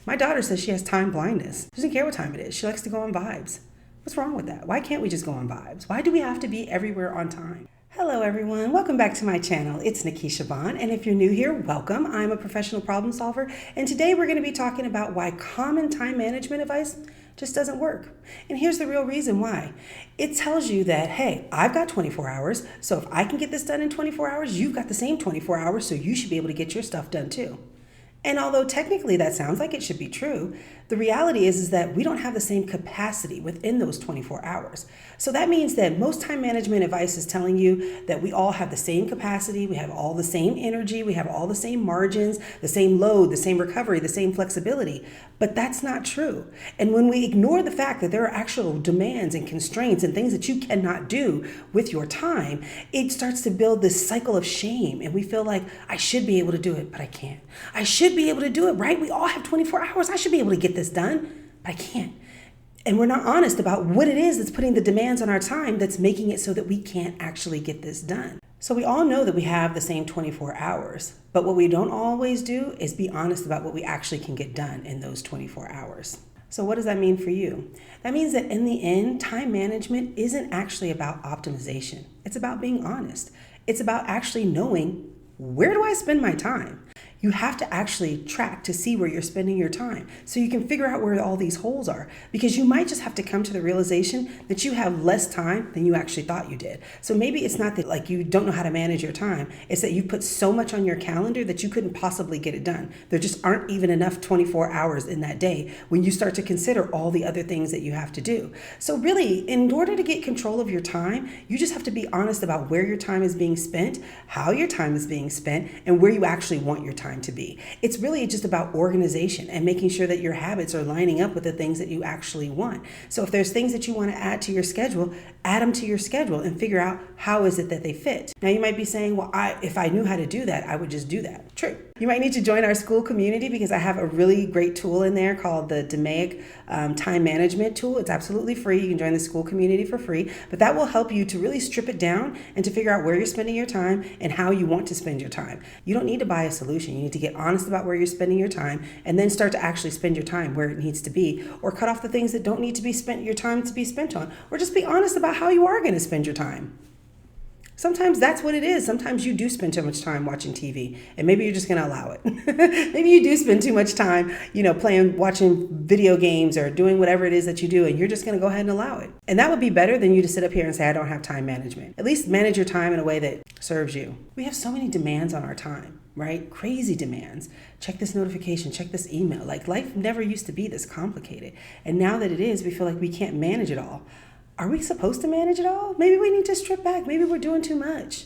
My daughter says she has time blindness. She doesn't care what time it is. She likes to go on vibes. What's wrong with that? Why can't we just go on vibes? Why do we have to be everywhere on time? Hello everyone, welcome back to my channel. It's Nikisha Bond, and if you're new here, welcome. I'm a professional problem solver, and today we're going to be talking about why common time management advice just doesn't work. And here's the real reason why. It tells you that, hey, I've got 24 hours, so if I can get this done in 24 hours, you've got the same 24 hours, so you should be able to get your stuff done too. And although technically that sounds like it should be true, the reality is that we don't have the same capacity within those 24 hours. So that means that most time management advice is telling you that we all have the same capacity, we have all the same energy, we have all the same margins, the same load, the same recovery, the same flexibility. But that's not true. And when we ignore the fact that there are actual demands and constraints and things that you cannot do with your time, it starts to build this cycle of shame. And we feel like, I should be able to do it, but I can't. I should be able to do it, right? We all have 24 hours. I should be able to get this done, but I can't. And we're not honest about what it is that's putting the demands on our time that's making it so that we can't actually get this done. So we all know that we have the same 24 hours, but what we don't always do is be honest about what we actually can get done in those 24 hours. So what does that mean for you? That means that in the end, time management isn't actually about optimization. It's about being honest. It's about actually knowing, where do I spend my time? You have to actually track to see where you're spending your time so you can figure out where all these holes are, because you might just have to come to the realization that you have less time than you actually thought you did. So maybe it's not that like you don't know how to manage your time. It's that you put so much on your calendar that you couldn't possibly get it done. There just aren't even enough 24 hours in that day when you start to consider all the other things that you have to do. So really, in order to get control of your time, you just have to be honest about where your time is being spent, how your time is being spent, and where you actually want your time to be. It's really just about organization and making sure that your habits are lining up with the things that you actually want. So if there's things that you want to add to your schedule, add them to your schedule and figure out how is it that they fit. Now you might be saying, well, if I knew how to do that, I would just do that. True. You might need to join our school community because I have a really great tool in there called the DMAIC time management tool. It's absolutely free. You can join the school community for free, but that will help you to really strip it down and to figure out where you're spending your time and how you want to spend your time. You don't need to buy a solution. You need to get honest about where you're spending your time and then start to actually spend your time where it needs to be, or cut off the things that don't need to be spent your time to be spent on, or just be honest about how you are going to spend your time. Sometimes that's what it is. Sometimes you do spend too much time watching TV, and maybe you're just going to allow it. Maybe you do spend too much time, watching video games or doing whatever it is that you do, and you're just going to go ahead and allow it. And that would be better than you to sit up here and say, I don't have time management. At least manage your time in a way that serves you. We have so many demands on our time, right? Crazy demands. Check this notification, check this email. Like, life never used to be this complicated. And now that it is, we feel like we can't manage it all. Are we supposed to manage it all? Maybe we need to strip back. Maybe we're doing too much.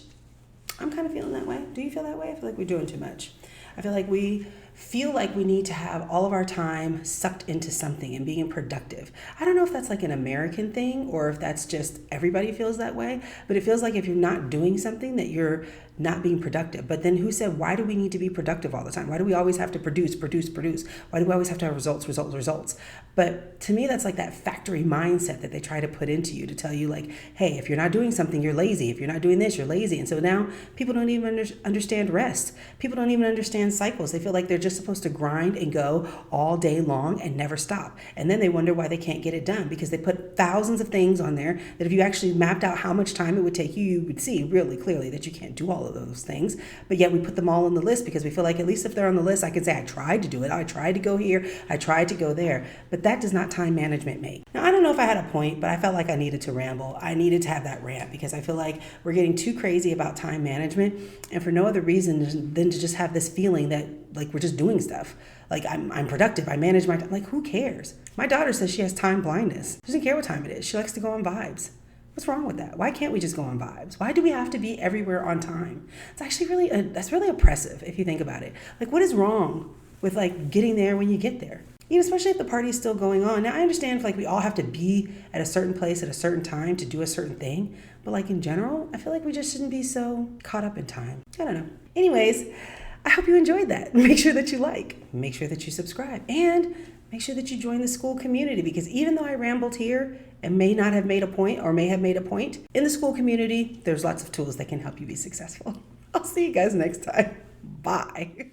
I'm kind of feeling that way. Do you feel that way? I feel like we're doing too much. I feel like we need to have all of our time sucked into something and being productive. I don't know if that's like an American thing or if that's just everybody feels that way, but it feels like if you're not doing something that you're not being productive. But then who said, why do we need to be productive all the time? Why do we always have to produce? Why do we always have to have results? But to me, that's like that factory mindset that they try to put into you to tell you like, hey, if you're not doing something, you're lazy. If you're not doing this, you're lazy. And so now people don't even understand rest. People don't even understand cycles. They feel like they're just supposed to grind and go all day long and never stop. And then they wonder why they can't get it done because they put thousands of things on there that if you actually mapped out how much time it would take you, you would see really clearly that you can't do all of those things. But yet we put them all on the list because we feel like at least if they're on the list, I can say, I tried to do it. I tried to go here. I tried to go there. But that does not time management make. Now, I don't know if I had a point, but I felt like I needed to ramble. I needed to have that rant because I feel like we're getting too crazy about time management and for no other reason than to just have this feeling that like we're just doing stuff. Like I'm productive. I manage my time. Like, who cares? My daughter says she has time blindness. She doesn't care what time it is. She likes to go on vibes. What's wrong with that? Why can't we just go on vibes? Why do we have to be everywhere on time? It's actually that's really oppressive if you think about it. Like, what is wrong with like getting there when you get there? Especially if the party is still going on. Now, I understand if like we all have to be at a certain place at a certain time to do a certain thing, but like in general, I feel like we just shouldn't be so caught up in time. I don't know. Anyways, I hope you enjoyed that. Make sure that you make sure that you subscribe, and make sure that you join the school community, because even though I rambled here and may not have made a point or may have made a point, in the school community, there's lots of tools that can help you be successful. I'll see you guys next time. Bye.